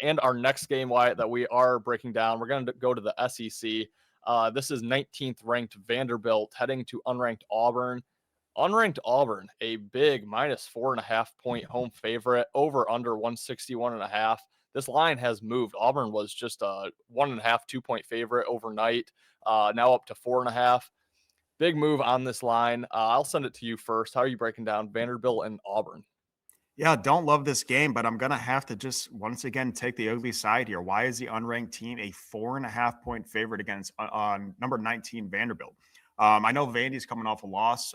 And our next game, Wyatt, that we are breaking down, we're going to go to the SEC. This is 19th ranked Vanderbilt heading to unranked Auburn. Unranked Auburn, a big -4.5 point home favorite, over under 161.5. This line has moved. Auburn was just a 1.5, 2 point favorite overnight, now up to 4.5. Big move on this line. I'll send it to you first. How are you breaking down Vanderbilt and Auburn? Yeah, don't love this game, but I'm gonna have to just once again take the ugly side here. Why is the unranked team a 4.5 point favorite against on number 19 Vanderbilt? I know Vandy's coming off a loss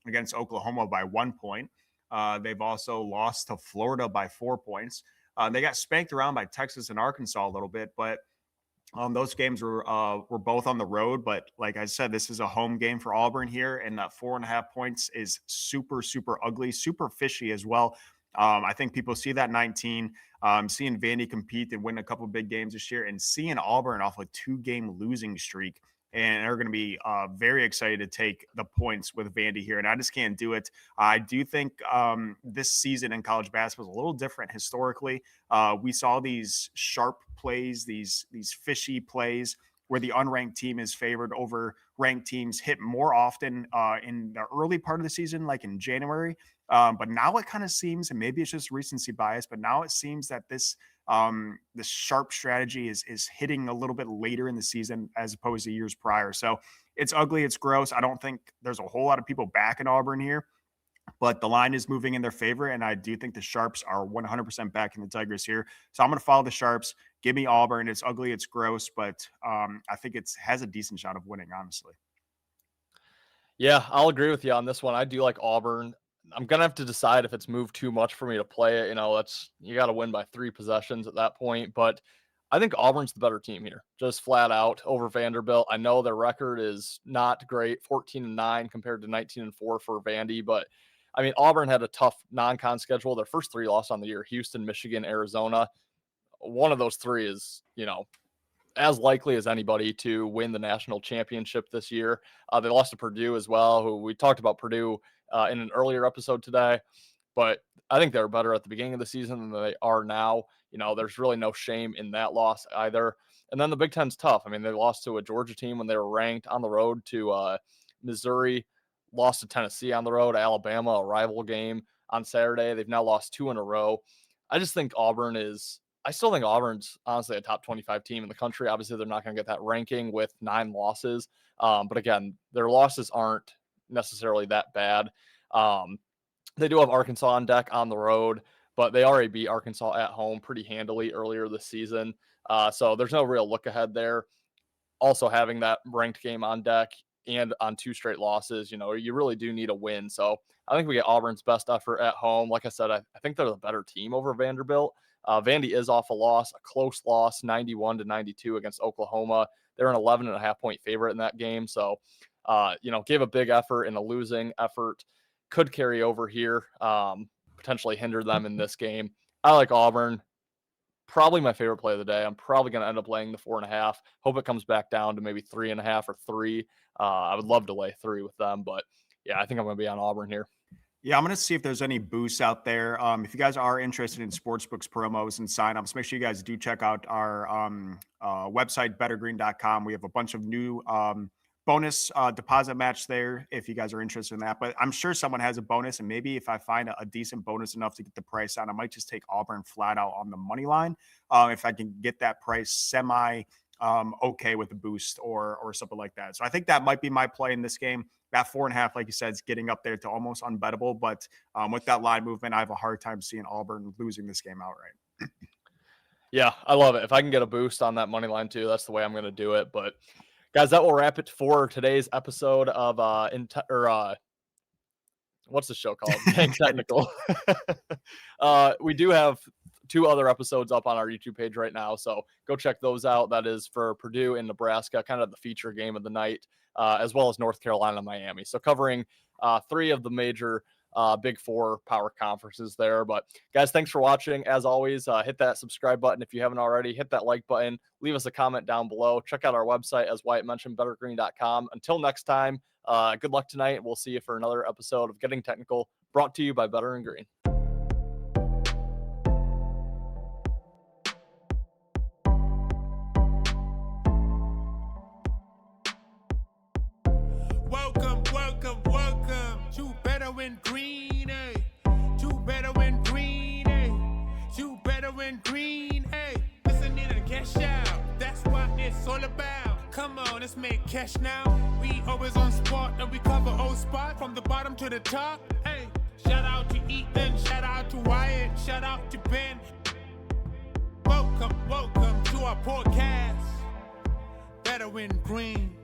against Oklahoma by 1 point. They've also lost to Florida by 4 points. They got spanked around by Texas and Arkansas a little bit, but those games were both on the road, but like I said, this is a home game for Auburn here, and that 4.5 points is super ugly, super fishy as well. I think people see that 19, seeing Vandy compete and win a couple big games this year, and seeing Auburn off a 2-game losing streak, and they're going to be very excited to take the points with Vandy here, and I just can't do it. I do think this season in college basketball is a little different historically. We saw these sharp plays, these fishy plays where the unranked team is favored over ranked teams hit more often in the early part of the season, like in January. But now it kind of seems, and maybe it's just recency bias, but now it seems that this sharp strategy is hitting a little bit later in the season as opposed to years prior. So it's ugly, it's gross. I don't think there's a whole lot of people back in Auburn here, but the line is moving in their favor, and I do think the Sharps are 100% back in the Tigers here. So I'm going to follow the Sharps. Give me Auburn. It's ugly, it's gross, but I think it has a decent shot of winning, honestly. Yeah, I'll agree with you on this one. I do like Auburn. I'm gonna have to decide if it's moved too much for me to play it. That's you got to win by 3 possessions at that point. But I think Auburn's the better team here, just flat out over Vanderbilt. I know their record is not great, 14-9 compared to 19-4 for Vandy, but I mean Auburn had a tough non-con schedule. Their first 3 losses on the year: Houston, Michigan, Arizona. One of those three is as likely as anybody to win the national championship this year. They lost to Purdue as well, who we talked about Purdue in an earlier episode today, but I think they're better at the beginning of the season than they are now. There's really no shame in that loss either. And then the Big Ten's tough. I mean, they lost to a Georgia team when they were ranked, on the road to Missouri, lost to Tennessee on the road, Alabama, a rival game on Saturday. They've now lost 2 in a row. I still think Auburn's honestly a top 25 team in the country. Obviously, they're not going to get that ranking with 9 losses. But again, their losses aren't necessarily that bad. They do have Arkansas on deck on the road, but they already beat Arkansas at home pretty handily earlier this season. So there's no real look ahead there. Also, having that ranked game on deck and on 2 straight losses, you really do need a win. So I think we get Auburn's best effort at home. Like I said, I think they're the better team over Vanderbilt. Vandy is off a close loss, 91-92 against Oklahoma. They're an 11.5 point favorite in that game. So, gave a big effort in a losing effort. Could carry over here, potentially hinder them in this game. I like Auburn. Probably my favorite play of the day. I'm probably going to end up laying the 4.5. Hope it comes back down to maybe 3.5 or 3. I would love to lay 3 with them, but yeah, I think I'm going to be on Auburn here. Yeah, I'm going to see if there's any boosts out there. If you guys are interested in sportsbooks promos and signups, make sure you guys do check out our website, bettergreen.com. We have a bunch of new bonus deposit match there if you guys are interested in that. But I'm sure someone has a bonus, and maybe if I find a decent bonus enough to get the price on, I might just take Auburn flat out on the money line. If I can get that price semi okay with the boost or something like that. So I think that might be my play in this game. That 4.5, like you said, is getting up there to almost unbettable. But with that line movement, I have a hard time seeing Auburn losing this game outright. Yeah, I love it. If I can get a boost on that money line too, that's the way I'm going to do it. But guys, that will wrap it for today's episode of what's the show called? Getting Technical. We do have 2 other episodes up on our YouTube page right now, so go check those out. That is for Purdue and Nebraska, kind of the feature game of the night, as well as North Carolina and Miami. So covering 3 of the major Big 4 power conferences there. But guys, thanks for watching. As always, hit that subscribe button if you haven't already. Hit that like button. Leave us a comment down below. Check out our website, as Wyatt mentioned, bettergreen.com. Until next time, good luck tonight. We'll see you for another episode of Getting Technical, brought to you by Better and Green. welcome, welcome, welcome. You better win green, eh? You better win green, eh? You better win green, eh? Listen in and cash out. That's what it's all about. Come on, let's make cash now. We always on spot and we cover all spot from the bottom to the top. Hey, shout out to Ethan, shout out to Wyatt, shout out to Ben. Welcome, welcome to our podcast. Better win green.